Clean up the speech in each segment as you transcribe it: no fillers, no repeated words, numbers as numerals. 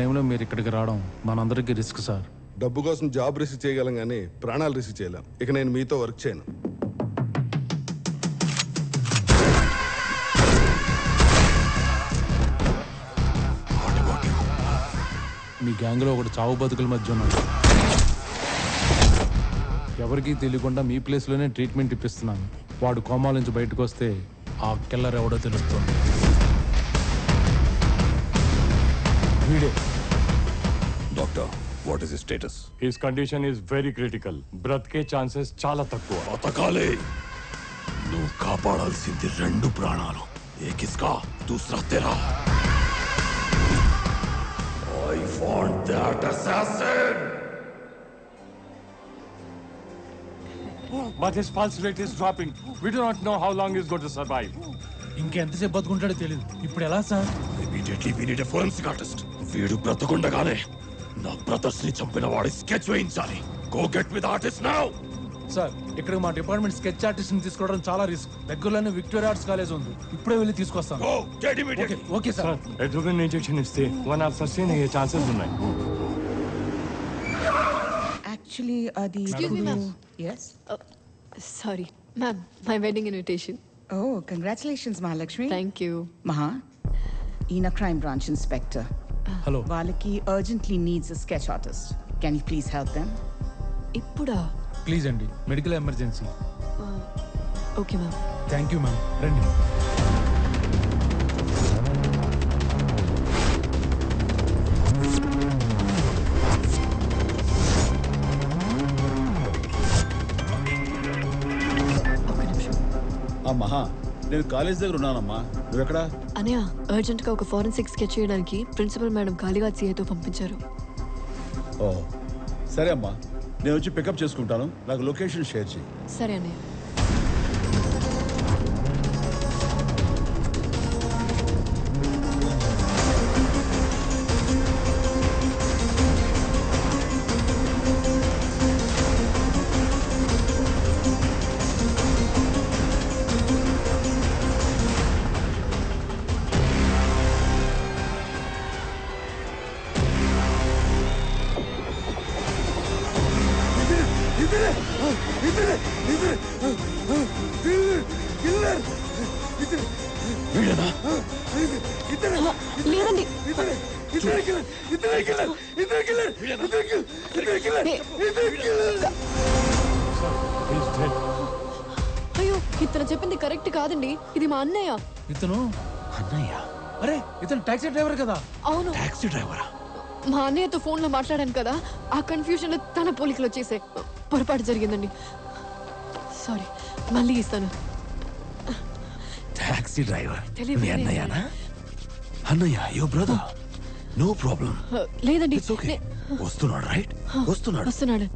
టైంలో మీరు ఇక్కడికి రావడం మనందరికీ రిస్క్ సార్. డబ్బు కోసం జాబ్ రిస్క్ చేయగలం కానీ ప్రాణాలు రిస్క్ చేయలేం. ఇక నేను మీతో వర్క్ చేయను. మీ గ్యాంగ్లో ఒకటి చావు బతుకుల మధ్య ఉన్నాడు. ఎవరికీ తెలియకుండా మీ ప్లేస్లోనే ట్రీట్మెంట్ ఇప్పిస్తున్నాను. వాడు కోమాల నుంచి బయటకు వస్తే ఆ కిల్లర్ ఎవడో తెలుస్తుంది. వీడే. Doctor, what is his status? His condition is very critical. బ్రతికే ఛాన్సెస్ చాలా తక్కువ. బతకాలే. నువ్వు కాపాడాల్సింది 2 ప్రాణాలు. ఏక్ ఇస్కా, దూసరా తెరా. I want that assassin. But his pulse rate is dropping. We do not know how long he's going to survive. ఇంకెంతసేపు బతుకుంటాడో తెలియదు. ఇప్పుడు ఎలా sir? Immediately we need a forensic artist. వీడు బ్రతకుండగానే నా బ్రదర్స్ ని చంపిన వాడి స్కెచ్ వేయించాలి. Go get with the artist now. Sir, ఇక్కడ మా డిపార్ట్మెంట్ స్కెచ్ ఆర్టిస్ట్ ని తీసుకోవడం చాలా రిస్క్. దగ్గరలోనే విక్టోరియా ఆర్ట్స్ కాలేజ్ ఉంది. ఇప్పుడే వెళ్ళి తీసుకొస్తాను. Go, get immediately. Okay sir. ఎడ్రోగన్ ఇంజెక్షన్ ఇస్తే 1 hour సస్టైన్ అయ్యే ఛాన్సెస్ ఉన్నాయి. Actually, Excuse me, ma'am. Yes? Sorry, ma'am. My wedding invitation. Oh, congratulations, Mahalakshmi. Thank you. Maha, Ina Crime Branch Inspector. Hello. Valaki urgently needs a sketch artist. Can you please help them? Ippuda. Please అండి, medical emergency. Okay, ma'am. Thank you ma'am. రండి. మహా, నేను college దగ్గర ఉన్నానమ్మా. నువ్వెక్కడా? అనయ్య, urgent గా ఒక forensic sketch చేయడానికి principal madam Kalighat సిఐతో పంపించారు. ఓ సరే అమ్మా, నేను వచ్చి పికప్ చేసుకుంటాను. నాకు లొకేషన్ షేర్ చేయి. సరే అన్నయ్య. లేదండి. అయ్యో, ఇతను చెప్పింది కరెక్ట్ కాదండి. ఇది మా అన్నయ్య. ఇతను అన్నయ్య? అరే, ఇతను టాక్సీ డ్రైవర్ కదా? అవును. టాక్సీ డ్రైవరా? మా అన్నయ్యతో ఫోన్ లో మాట్లాడాను కదా, ఆ కన్ఫ్యూజన్ లో తన పోలికలు వచ్చేసాయి. పొరపాటు జరిగిందండి. సారీ, మళ్ళీ ఇస్తాను. టాక్సీ డ్రైవర్ తెలియదు. మీ అన్నయ్యనా? అన్నయ్య, యువర్ బ్రదర్. No problem. లేదండి. It's okay. వస్తున్నాడు, రైట్? వస్తున్నాడు.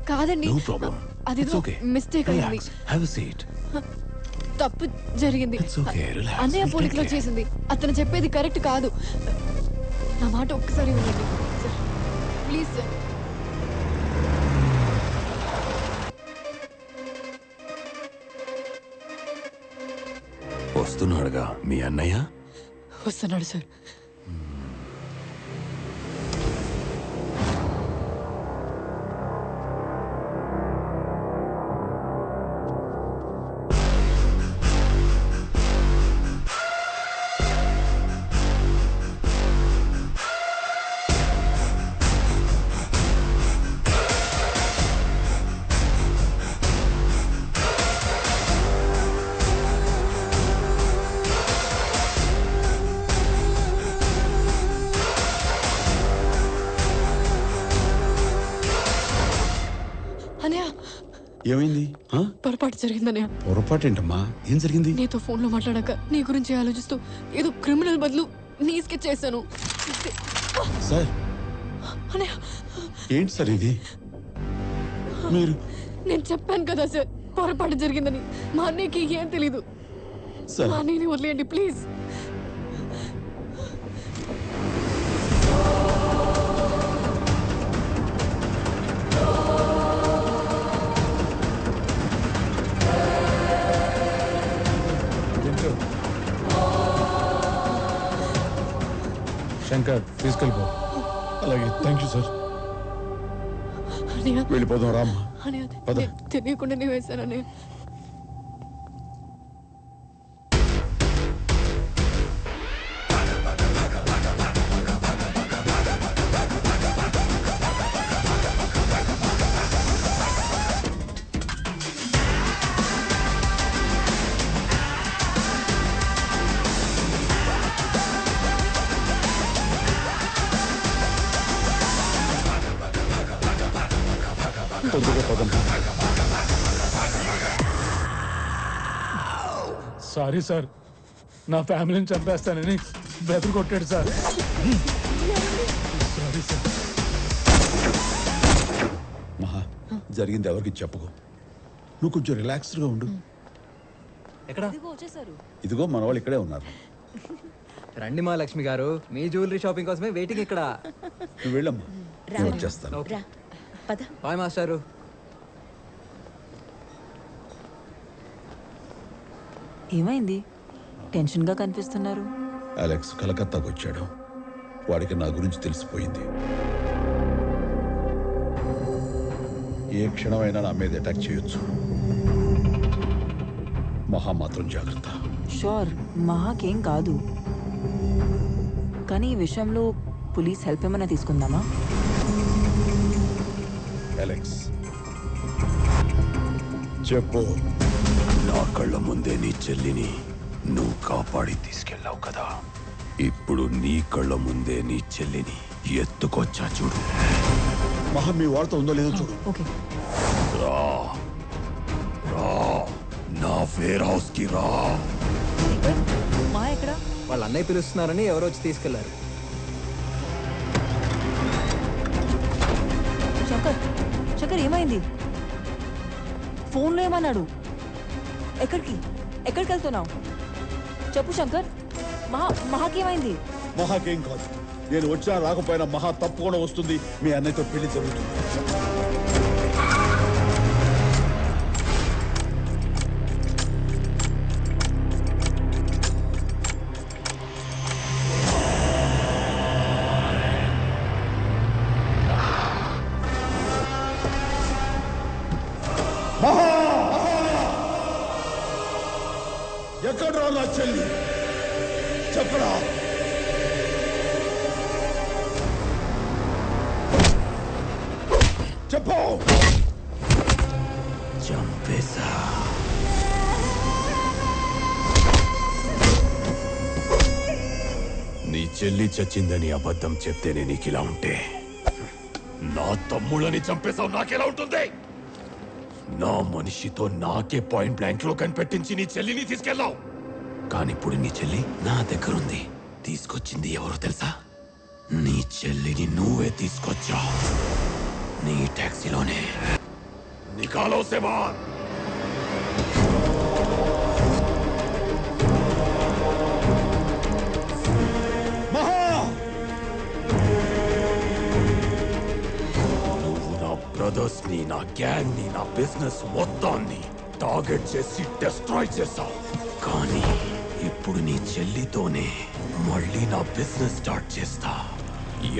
కాదండి, నో ప్రాబ్లం. అది ఇట్స్ ఓకే. మిస్టేక్ అయింది. Have a seat. తప్పు జరిగింది. It's okay, relax. అన్నయ్య పోలికలో చేసింది. అతను చెప్పేది కరెక్ట్ కాదు. నా మాట ఒక్కసారి వినండి సార్, ప్లీజ్ సార్. వస్తున్నాడుగా మీ అన్నయ్య. వస్తున్నాడు సార్. ఏమైంది? పొరపాటు జరిగిందన్నయ్య. పొరపాటు ఏంటమ్మా? ఏం జరిగింది? నీతో ఫోన్ లో మాట్లాడాక నీ గురించి ఆలోచిస్తూ ఏదో క్రిమినల్ బదులు నీ స్కెచ్ చేశాను. సార్, అన్నయ్య, ఏంటి సార్ ఇది? మీరు నేను చెప్పాను కదా సార్, పొరపాటు జరిగిందని. మా అన్నయ్యకి ఏం తెలీదు. సార్, మా అన్నయ్యని వదిలేయండి ప్లీజ్. కార్డ్ తీసుకెళ్ళిపో. అలాగే, థ్యాంక్ యూ సార్. అన్నయ్య వెళ్ళిపోదాం రామ్మా. అన్నయ్య పద. తెలియకుండానే వేశాను అన్నయ్య. తొందరగా పదం. సారీ సార్, నా ఫ్యామిలీని చంపేస్తానని బెదరు కొట్టాడు సార్. Sorry sir. మహా, జరిగింది ఎవరికి చెప్పుకో. నువ్వు కొంచెం రిలాక్స్డ్గా ఉండు. ఇదిగో మన వాళ్ళు ఇక్కడే ఉన్నారు. రండి మా లక్ష్మి గారు, మీ జ్యువెలరీ షాపింగ్ కోసమే వెయిటింగ్ ఇక్కడ. నువ్వు వెళ్ళమ్మా, నేను వచ్చేస్తాను. బాయ్ మాస్టారు. ఏమైంది? టెన్షన్గా కనిపిస్తున్నారు. అలెక్స్ కలకత్తాకు వచ్చాడు. వాడికి నా గురించి తెలిసిపోయింది. ఏ క్షణమైనా నా మీద అటాక్ చేయొచ్చు. మహా మాత్రం జాగ్రత్త. షూర్, మహాకేం కాదు. కానీ ఈ విషయంలో పోలీస్ హెల్ప్ ఏమైనా తీసుకుందామా? అలెక్స్ చెప్పు. నా కళ్ళ ముందే నీ చెల్లిని నువ్వు కాపాడి తీసుకెళ్ళావు కదా, ఇప్పుడు నీ కళ్ళ ముందే నీ చెల్లిని ఎత్తుకొచ్చా చూడు. మహా మీ వార్త ఉందో లేదో చూడు. ఓకే. రా రా, నా వేర్ హౌస్ కి రా. మా ఎక్కడ? వాళ్ళ అన్నయ్య పిలుస్తున్నారని ఎవరో వచ్చి తీసుకెళ్లారు. శంకర్, శంకర్ ఏమైంది? ఫోన్లో ఏమన్నాడు? ఎక్కడికి వెళ్తున్నావు? చెప్పు శంకర్. మహాకేమైంది? మహాకేం కాదు. నేను వచ్చినా రాకపోయినా మహా తప్పకుండా వస్తుంది. మీ అన్నయ్యతో పెళ్లి జరుగుతుంది. ఎక్కడ నా చెల్లి? చెప్పరా? చెప్పు. చంపేశా. నీ చెల్లి చచ్చిందని అబద్ధం చెప్తేనే నీకిలా ఉంటే, నా తమ్ముళ్ళని చంపేశావు నాకెలా ఉంటుంది? నా మనిషితో నాకే పాయింట్ బ్లాంక్ లో కనిపెట్టించి నీ చెల్లిని తీసుకెళ్ళావు. కానీ ఇప్పుడు నీ చెల్లి నా దగ్గరుంది. తీసుకొచ్చింది ఎవరో తెలుసా? నీ చెల్లిని నువ్వే తీసుకొచ్చా, నీ టాక్సీలోనే. నికాలో సే బాహర్. నువ్వు నా బ్రదర్స్ ని, నా గ్యాంగ్ ని, నా బిజినెస్ మొత్తాన్ని టార్గెట్ చేసి డిస్ట్రాయ్ చేశావు. కానీ ఇప్పుడు నీ చెల్లితోనే మళ్ళీ నా బిజినెస్ స్టార్ట్ చేస్తా.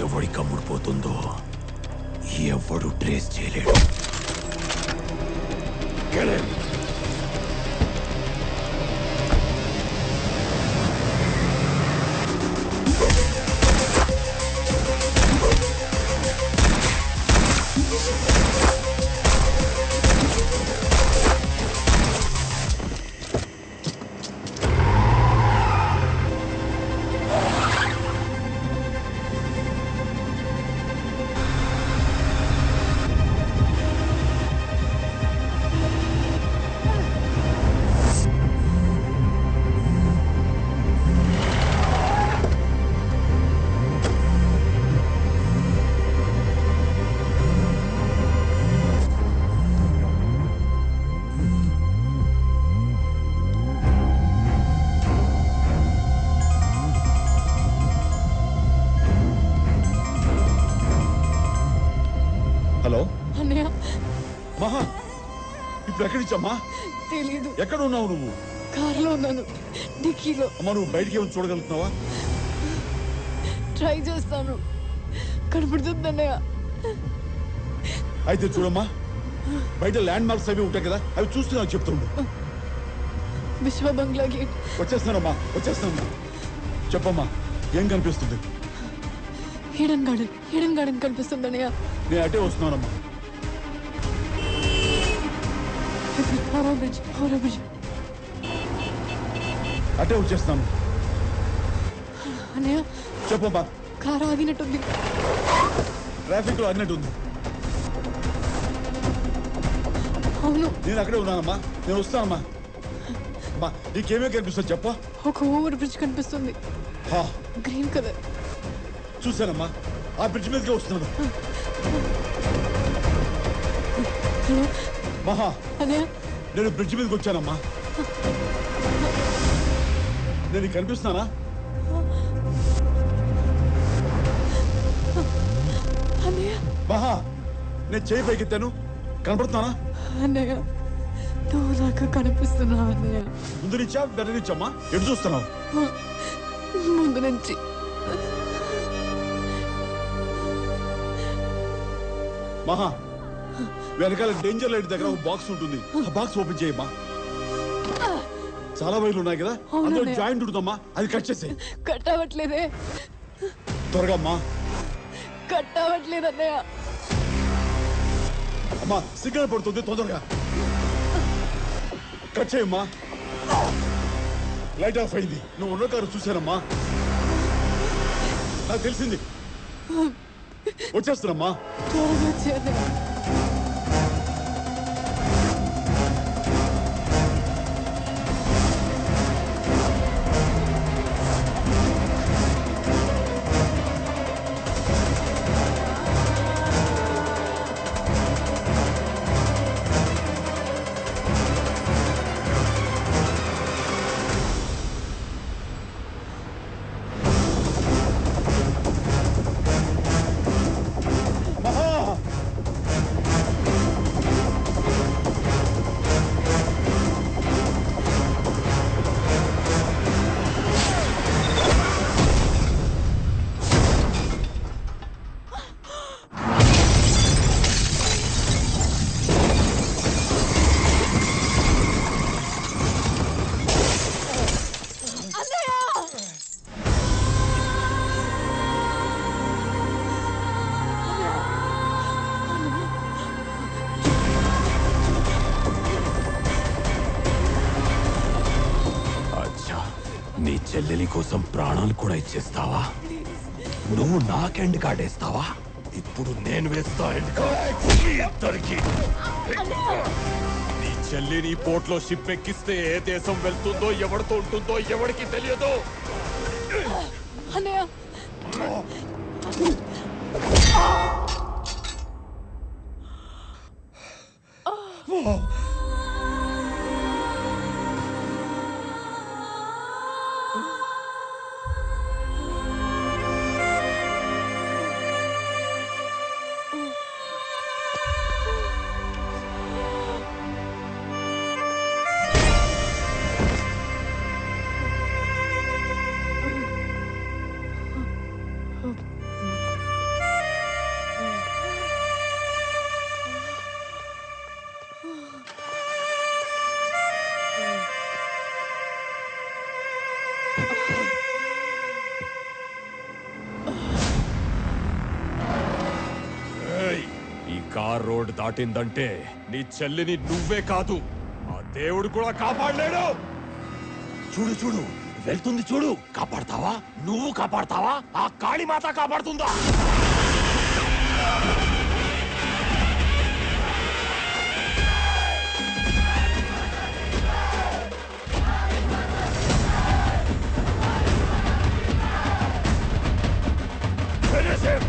ఎవడి కమ్ముడిపోతుందో ఎవడు ట్రేస్ చేయలేడు. Get him. హలో అన్నయ్య మహా, ఇప్పుడు ఎక్కడి నుంచమ్మా? తెలీదు. ఎక్కడ ఉన్నావు నువ్వు? కారులో ఉన్నాను, డిక్కీలో. అమ్మా, నువ్వు బయటికి ఏమైనా చూడగలుగుతున్నావా? ట్రై చేస్తాను. కనపడుతుంది అన్నయ్య. అయితే చూడమ్మా, బయట ల్యాండ్ మార్క్స్ అవి ఉంటాయి కదా, అవి చూస్తూ నాకు చెప్తుండు. విశ్వ బంగ్లా గేట్. వచ్చేస్తానమ్మా, వచ్చేస్తానమ్మా. చెప్పమ్మా, ఏం కనిపిస్తుంది? హిడెన్ గార్డెన్ కనిపిస్తుంది అన్నయ్య. నేను అటే వస్తున్నానమ్మా. హౌరా బ్రిడ్జ్. అటే వచ్చేస్తాను. అన్నయ్య, చెప్పమ్మా. కారు ఆగినట్టుంది. ట్రాఫిక్ లో ఆగినట్టుంది. అవును, నేను అక్కడే ఉన్నానమ్మా, నేను వస్తానమ్మా. అమ్మా, నీకేమే కనిపిస్తుంది చెప్పా? ఒక ఓవర్ బ్రిడ్జ్ కనిపిస్తుంది, హా, గ్రీన్ కలర్. చూశానమ్మా, ఆ బ్రిడ్జ్ మీదకే వస్తున్నాను. హలో మహా, అన్నయ్య, నేను బ్రిడ్జ్ మీదకి వచ్చానమ్మా. నేను నీకు కనిపిస్తున్నానా? అన్నయ్య, మహా, నేను చేయి పైకెత్తాను, కనపడుతున్నానా? అన్నయ్య, నువ్వు నాకు కనిపిస్తున్నావు అన్నయ్య. ముందు నుంచా వెనక నుంచమ్మా? ఎటు చూస్తున్నావు? ముందు నుంచి. మహా, వెనకాల డేంజర్ లైట్ దగ్గర ఒక బాక్స్ ఉంటుంది, ఆ బాక్స్ ఓపెన్ చేయమ్మా. చాలా వైర్లు ఉన్నాయి కదా, అందులో అవునన్నయ్య. జాయింట్ ఉంటుందమ్మా, అది కట్ చేసేయ్. కట్ అవ్వట్లేదే. త్వరగా అమ్మా. కట్ అవ్వట్లేదు అన్నయ్య. అమ్మా, సిగ్నల్ పడుతుంది, తొందరగా కట్ చేయమ్మా. లైట్ ఆఫ్ అయింది. నువ్వు ఉన్న కారు చూశానమ్మా, నాకు తెలిసింది. వచ్చేస్తున్నమ్మా. త్వరగా వచ్చే అన్నయ్య. అచ్చా, నీ చెల్లెలి కోసం ప్రాణాలు కూడా ఇచ్చేస్తావా? నువ్వు నాకు ఎండ్ కార్డ్ వేస్తావా? ఇప్పుడు నేను వేస్తా ఎండ్ కార్డ్ మీ ఇద్దరికి. నీ చెల్లిని పోర్ట్లో షిప్ ఎక్కిస్తే ఏ దేశం వెళ్తుందో, ఎవరితో ఉంటుందో ఎవరికి తెలియదు. అన్నయ్య, ఏయ్, ఈ కార్ రోడ్ దాటిందంటే నీ చెల్లిని నువ్వే కాదు, ఆ దేవుడు కూడా కాపాడలేడు. చూడు చూడు, వెళ్తుంది చూడు. కాపాడతావా? నువ్వు కాపాడతావా? ఆ కాళీమాత కాపాడుతుందా? Finish him!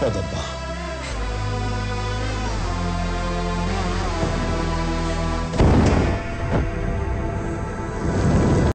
పదమ్మా